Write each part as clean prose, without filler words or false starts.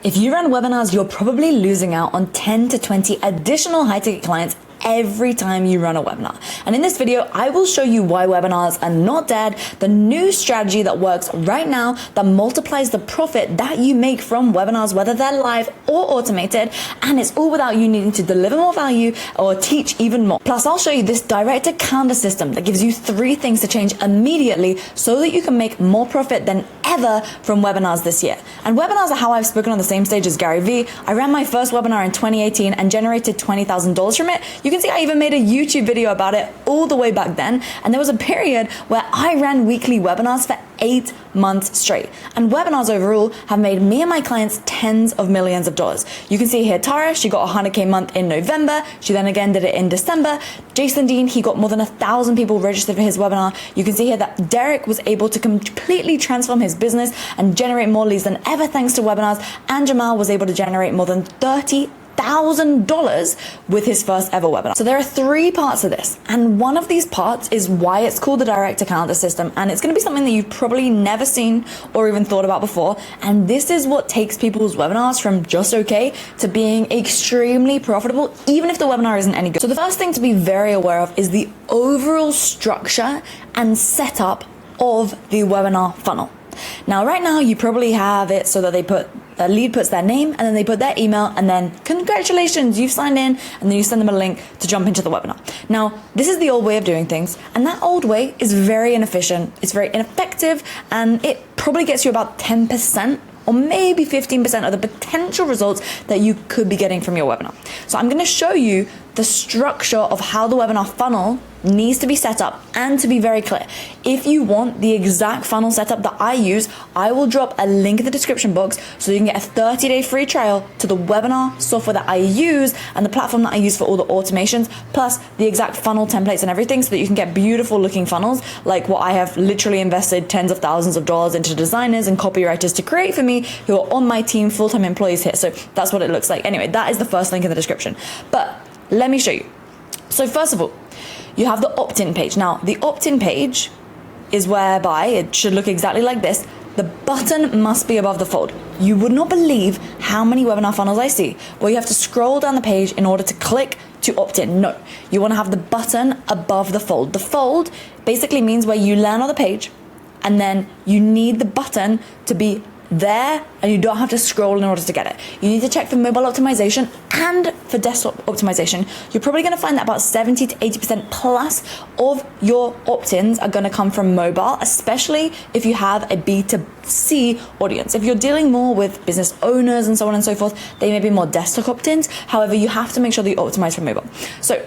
If you run webinars, you're probably losing out on 10 to 20 additional high-ticket clients every time you run a webinar. And in this video, I will show you why webinars are not dead, the new strategy that works right now that multiplies the profit that you make from webinars, whether they're live or automated, and it's all without you needing to deliver more value or teach even more. Plus, I'll show you this direct to calendar system that gives you 3 things to change immediately so that you can make more profit than ever from webinars this year. And webinars are how I've spoken on the same stage as Gary Vee. I ran my first webinar in 2018 and generated $20,000 from it. You can see I even made a YouTube video about it all the way back then. And there was a period where I ran weekly webinars for 8 months straight. And webinars overall have made me and my clients tens of millions of dollars. You can see here Tara, she got a 100K month in November. She then again did it in December. Jason Dean, he got more than 1,000 people registered for his webinar. You can see here that Derek was able to completely transform his business and generate more leads than ever thanks to webinars. And Jamal was able to generate more than $30,000 with his first ever webinar. So there are 3 parts of this, and one of these parts is why it's called the direct to calendar system, and it's going to be something that you've probably never seen or even thought about before. And this is what takes people's webinars from just okay to being extremely profitable, even if the webinar isn't any good. So the first thing to be very aware of is the overall structure and setup of the webinar funnel. Now, right now, you probably have it so that a lead puts their name and then they put their email and then congratulations, you've signed in, and then you send them a link to jump into the webinar. Now, this is the old way of doing things, and that old way is very inefficient, it's very ineffective, and it probably gets you about 10% or maybe 15% of the potential results that you could be getting from your webinar. So I'm going to show you the structure of how the webinar funnel needs to be set up, and to be very clear, if you want the exact funnel setup that I use, I will drop a link in the description box so you can get a 30-day free trial to the webinar software that I use and the platform that I use for all the automations, plus the exact funnel templates and everything, so that you can get beautiful looking funnels like what I have literally invested tens of thousands of dollars into designers and copywriters to create for me who are on my team, full-time employees here. So that's what it looks like. Anyway, that is the first link in the description. But let me show you. So first of all, you have the opt-in page. Now, the opt-in page is whereby it should look exactly like this. The button must be above the fold. You would not believe how many webinar funnels I see where you have to scroll down the page in order to click to opt in. No, you want to have the button above the fold. The fold basically means where you land on the page, and then you need the button to be there, and you don't have to scroll in order to get it. You need to check for mobile optimization and for desktop optimization. You're probably going to find that about 70 to 80% plus of your opt-ins are going to come from mobile, especially if you have a B2C audience. If you're dealing more with business owners and so on and so forth, they may be more desktop opt-ins. However, you have to make sure that you optimize for mobile. So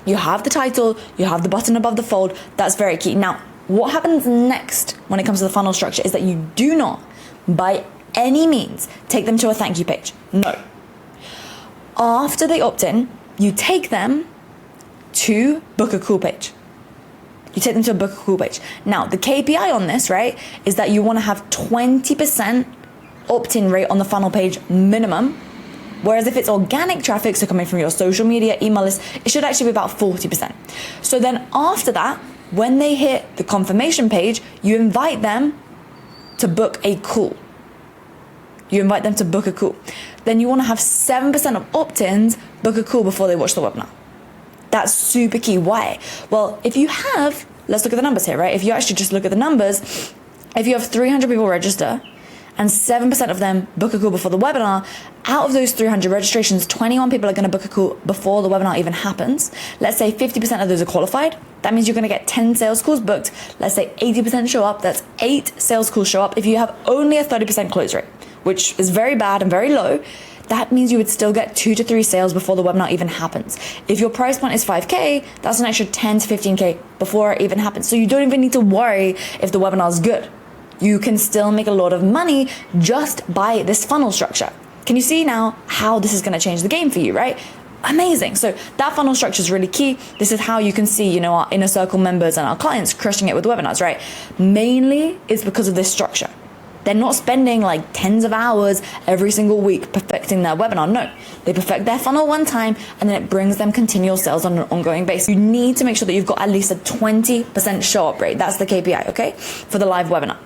you have the title, you have the button above the fold. That's very key. Now, what happens next when it comes to the funnel structure is that you do not by any means take them to a thank you page. No. After they opt in, you take them to book a call page. You take them to a book a call page. Now, the KPI on this, right, is that you want to have 20% opt-in rate on the funnel page minimum. Whereas if it's organic traffic, so coming from your social media, email list, it should actually be about 40%. So then after that, when they hit the confirmation page, you invite them to book a call. You invite them to book a call. Then you want to have 7% of opt-ins book a call before they watch the webinar. That's super key. Why? Well, if you have, let's look at the numbers here, right? If you actually just look at the numbers, if you have 300 people register and 7% of them book a call before the webinar, out of those 300 registrations, 21 people are going to book a call before the webinar even happens. Let's say 50% of those are qualified. That means you're going to get 10 sales calls booked. Let's say 80% show up. That's 8 sales calls show up. If you have only a 30% close rate, which is very bad and very low, that means you would still get 2 to 3 sales before the webinar even happens. If your price point is 5K, that's an extra 10 to 15K before it even happens. So you don't even need to worry if the webinar is good. You can still make a lot of money just by this funnel structure. Can you see now how this is going to change the game for you, right? Amazing. So that funnel structure is really key. This is how you can see, our inner circle members and our clients crushing it with webinars, right? Mainly it's because of this structure. They're not spending like tens of hours every single week perfecting their webinar. No, they perfect their funnel one time and then it brings them continual sales on an ongoing basis. You need to make sure that you've got at least a 20% show up rate. That's the KPI, okay, for the live webinar.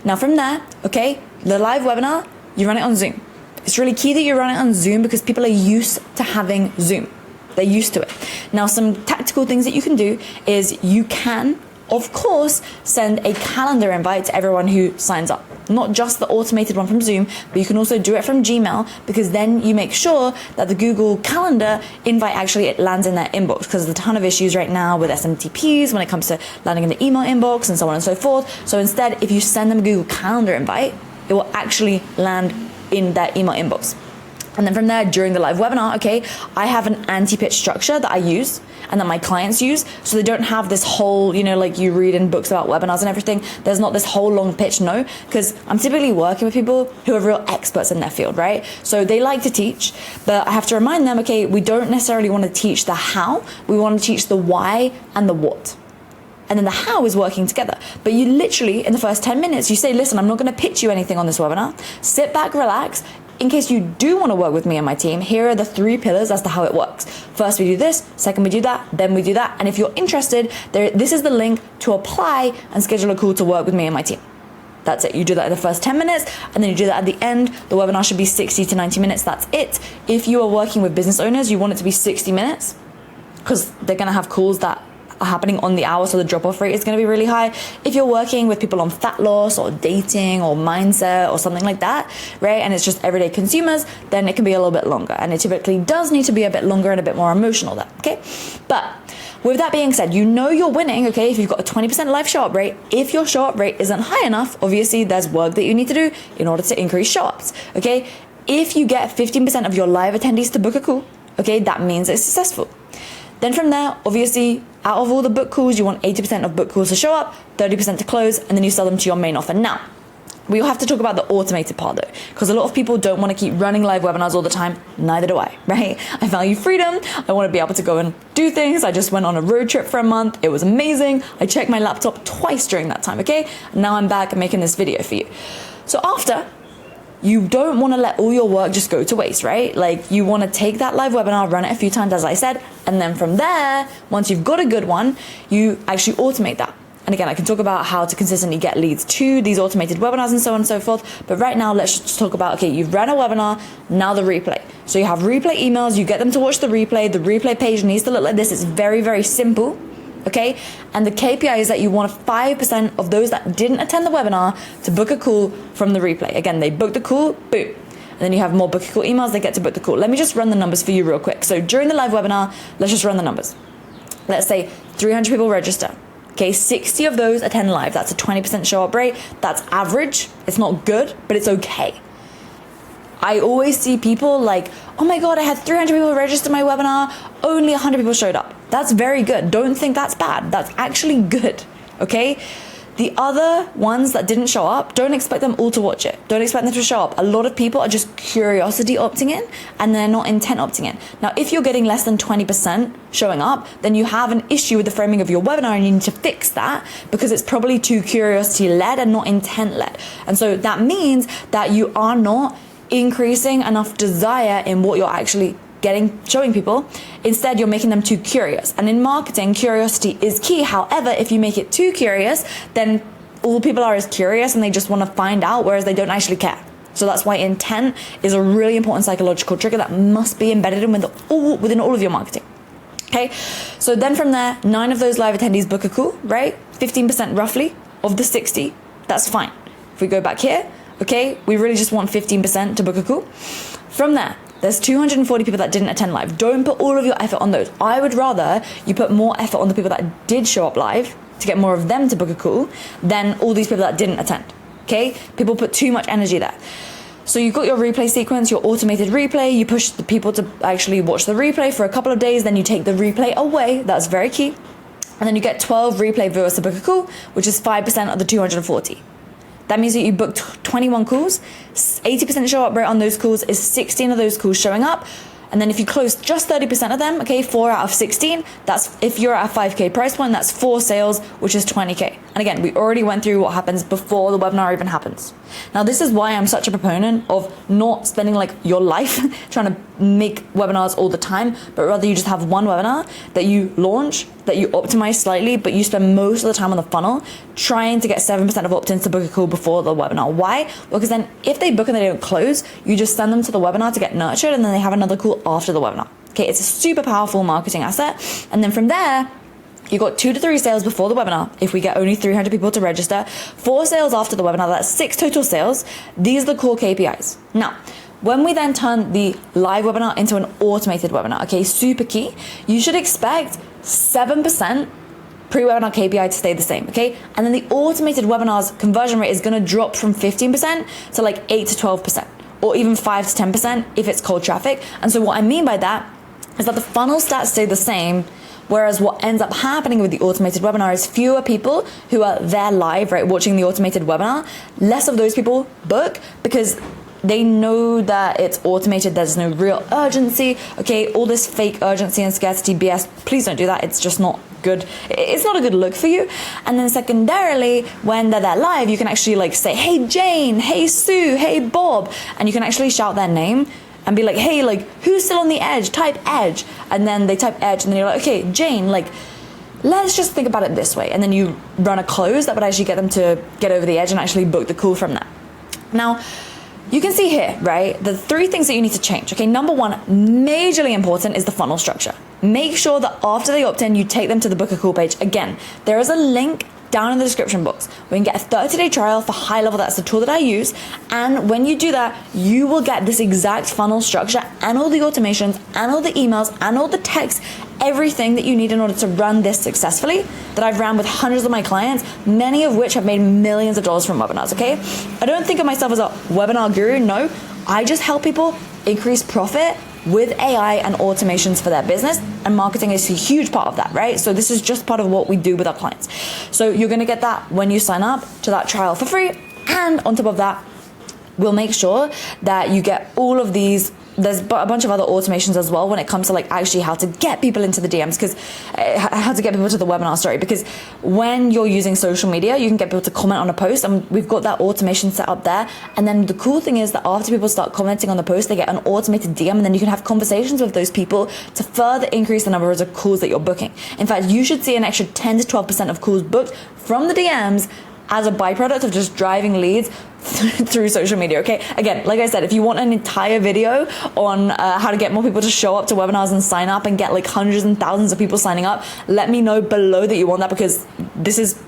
Now from there, okay, the live webinar, you run it on Zoom. It's really key that you run it on Zoom because people are used to having Zoom. They're used to it. Now, some tactical things that you can do is you can, of course, send a calendar invite to everyone who signs up. Not just the automated one from Zoom, but you can also do it from Gmail, because then you make sure that the Google Calendar invite actually it lands in their inbox, because there's a ton of issues right now with SMTPs when it comes to landing in the email inbox and so on and so forth. So instead, if you send them a Google Calendar invite, it will actually land in their email inbox. And then from there, during the live webinar, okay, I have an anti-pitch structure that I use and that my clients use, so they don't have this whole, like you read in books about webinars and everything, there's not this whole long pitch, no, because I'm typically working with people who are real experts in their field, right? So they like to teach, but I have to remind them, okay, we don't necessarily want to teach the how, we want to teach the why and the what. And then the how is working together. But you literally, in the first 10 minutes, you say, listen, I'm not going to pitch you anything on this webinar. Sit back, relax. In case you do want to work with me and my team, here are the 3 pillars as to how it works. First, we do this. Second, we do that. Then we do that. And if you're interested, this is the link to apply and schedule a call to work with me and my team. That's it. You do that in the first 10 minutes, and then you do that at the end. The webinar should be 60 to 90 minutes. That's it. If you are working with business owners, you want it to be 60 minutes because they're going to have calls that are happening on the hour, so the drop-off rate is going to be really high. If you're working with people on fat loss or dating or mindset or something like that, right, and it's just everyday consumers, then it can be a little bit longer, and it typically does need to be a bit longer and a bit more emotional there, okay? But with that being said, you're winning, okay, if you've got a 20% live show-up rate. If your show-up rate isn't high enough, obviously there's work that you need to do in order to increase show-ups, okay? If you get 15% of your live attendees to book a call, okay, that means it's successful. Then from there, obviously, out of all the book calls, you want 80% of book calls to show up, 30% to close, and then you sell them to your main offer. Now, we'll have to talk about the automated part though, because a lot of people don't want to keep running live webinars all the time. Neither do I, right? I value freedom. I want to be able to go and do things. I just went on a road trip for a month. It was amazing. I checked my laptop twice during that time, okay? And now I'm back and making this video for you. So after, you don't want to let all your work just go to waste, right? Like, you want to take that live webinar, run it a few times, as I said, and then from there, once you've got a good one, you actually automate that. And again, I can talk about how to consistently get leads to these automated webinars and so on and so forth. But right now, let's just talk about, okay, you've ran a webinar, now the replay. So you have replay emails, you get them to watch the replay page needs to look like this. It's very, very simple. Okay, and the KPI is that you want 5% of those that didn't attend the webinar to book a call from the replay. Again, they booked the call, boom. And then you have more book a call emails, they get to book the call. Let me just run the numbers for you real quick. So during the live webinar, let's just run the numbers. Let's say 300 people register. Okay, 60 of those attend live. That's a 20% show up rate. That's average. It's not good, but it's okay. I always see people like, oh my God, I had 300 people register my webinar, only 100 people showed up. That's very good. Don't think that's bad. That's actually good, okay? The other ones that didn't show up, don't expect them all to watch it. Don't expect them to show up. A lot of people are just curiosity opting in and they're not intent opting in. Now, if you're getting less than 20% showing up, then you have an issue with the framing of your webinar and you need to fix that because it's probably too curiosity led and not intent led. And so that means that you are not increasing enough desire in what you're actually showing people. Instead, you're making them too curious. And in marketing, curiosity is key. However, if you make it too curious, then all people are is curious and they just want to find out, whereas they don't actually care. So that's why intent is a really important psychological trigger that must be embedded within all of your marketing. Okay, so then from there, 9 of those live attendees book a call, right? 15% roughly of the 60, that's fine. If we go back here, okay, we really just want 15% to book a call. From there, there's 240 people that didn't attend live. Don't put all of your effort on those. I would rather you put more effort on the people that did show up live to get more of them to book a call than all these people that didn't attend, okay? People put too much energy there. So you've got your replay sequence, your automated replay, you push the people to actually watch the replay for a couple of days, then you take the replay away, that's very key. And then you get 12 replay viewers to book a call, which is 5% of the 240. That means that you booked 21 calls, 80% show up rate on those calls is 16 of those calls showing up, And then if you close just 30% of them, okay, 4 out of 16, that's, if you're at a 5K price point, that's 4 sales, which is 20K. And again, we already went through what happens before the webinar even happens. Now, this is why I'm such a proponent of not spending like your life trying to make webinars all the time, but rather you just have one webinar that you launch, that you optimize slightly, but you spend most of the time on the funnel trying to get 7% of opt-ins to book a call before the webinar. Why? Because then if they book and they don't close, you just send them to the webinar to get nurtured, and then they have another call after the webinar. Okay, it's a super powerful marketing asset. And then from there, you got 2 to 3 sales before the webinar. If we get only 300 people to register, 4 sales after the webinar, that's 6 total sales. These are the core KPIs. Now, when we then turn the live webinar into an automated webinar, okay, super key, you should expect 7% pre-webinar KPI to stay the same, okay? And then the automated webinars conversion rate is gonna drop from 15% to like 8 to 12%, or even 5 to 10% if it's cold traffic. And so what I mean by that is that the funnel stats stay the same, whereas what ends up happening with the automated webinar is fewer people who are there live, right, watching the automated webinar. Less of those people book because they know that it's automated. There's no real urgency, okay? All this fake urgency and scarcity BS, please don't do that. It's just not good. It's not a good look for you. And then secondarily, when they're there live, you can actually like say, hey Jane, hey Sue, hey Bob, and you can actually shout their name and be like, hey, like, who's still on the edge? Type edge. And then they type edge, and then you're like, okay, Jane, like, let's just think about it this way. And then you run a close that would actually get them to get over the edge and actually book the call from that. Now, you can see here, right, the 3 things that you need to change. Okay, number 1, majorly important, is the funnel structure. Make sure that after they opt in, you take them to the book a call page. Again, there is a link down in the description box. We can get a 30-day trial for high level. That's the tool that I use. And when you do that, you will get this exact funnel structure and all the automations and all the emails and all the text, everything that you need in order to run this successfully, that I've ran with hundreds of my clients, many of which have made millions of dollars from webinars, okay? I don't think of myself as a webinar guru, no. I just help people increase profit with AI and automations for their business, and marketing is a huge part of that, right? So this is just part of what we do with our clients. So you're gonna get that when you sign up to that trial for free, and on top of that, we'll make sure that you get all of these. There's a bunch of other automations as well when it comes to like actually how to get people into the DMs, because how to get people to the webinar, sorry, because when you're using social media, you can get people to comment on a post, and we've got that automation set up there. And then the cool thing is that after people start commenting on the post, they get an automated DM, and then you can have conversations with those people to further increase the number of calls that you're booking. In fact, you should see an extra 10 to 12% of calls booked from the DMs as a byproduct of just driving leads through social media, okay? Again, like I said, if you want an entire video on how to get more people to show up to webinars and sign up and get like hundreds and thousands of people signing up, let me know below that you want that, because this is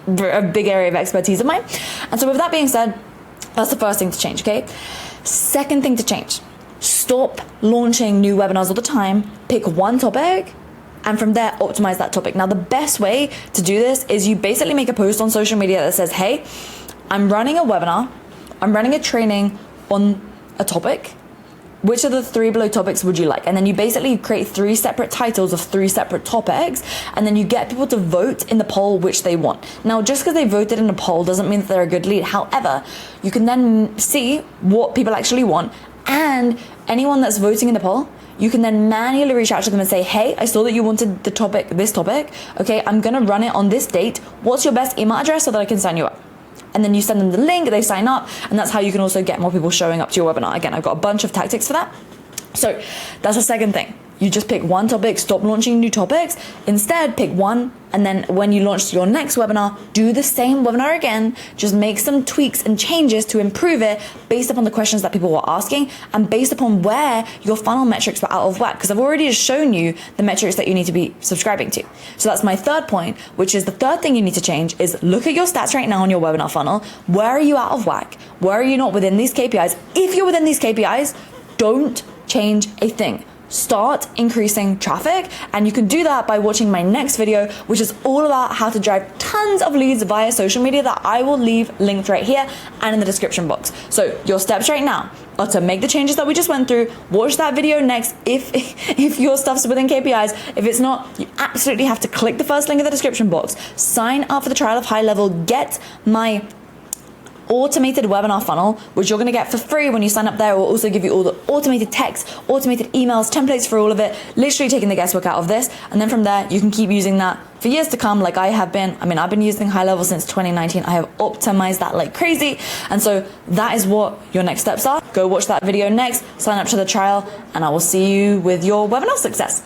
a big area of expertise of mine. And so with that being said, that's the first thing to change, okay? Second thing to change, stop launching new webinars all the time. Pick one topic, and from there, optimize that topic. Now, the best way to do this is you basically make a post on social media that says, hey, I'm running a webinar, I'm running a training on a topic. Which of the 3 below topics would you like? And then you basically create 3 separate titles of 3 separate topics, and then you get people to vote in the poll which they want. Now, just because they voted in a poll doesn't mean that they're a good lead. However, you can then see what people actually want, and anyone that's voting in the poll, you can then manually reach out to them and say, hey, I saw that you wanted the topic, this topic. Okay, I'm gonna run it on this date. What's your best email address so that I can sign you up? And then you send them the link, they sign up, and that's how you can also get more people showing up to your webinar. Again, I've got a bunch of tactics for that. So that's the second thing. You just pick one topic, stop launching new topics. Instead, pick one, and then when you launch your next webinar, do the same webinar again, just make some tweaks and changes to improve it based upon the questions that people were asking and based upon where your funnel metrics were out of whack, because I've already just shown you the metrics that you need to be subscribing to. So that's my third point, which is the third thing you need to change is look at your stats right now on your webinar funnel. Where are you out of whack? Where are you not within these KPIs? If you're within these KPIs, don't change a thing. Start increasing traffic, and you can do that by watching my next video, which is all about how to drive tons of leads via social media that I will leave linked right here and in the description box. So your steps right now are to make the changes that we just went through, watch that video next if your stuff's within KPIs. If it's not, you absolutely have to click the first link in the description box, sign up for the trial of high level, get my automated webinar funnel, which you're going to get for free when you sign up there. It will also give you all the automated text, automated emails, templates for all of it, literally taking the guesswork out of this. And then from there, you can keep using that for years to come, like I have been. I mean, I've been using High Level since 2019. I have optimized that like crazy. And so that is what your next steps are. Go watch that video next, sign up to the trial, and I will see you with your webinar success.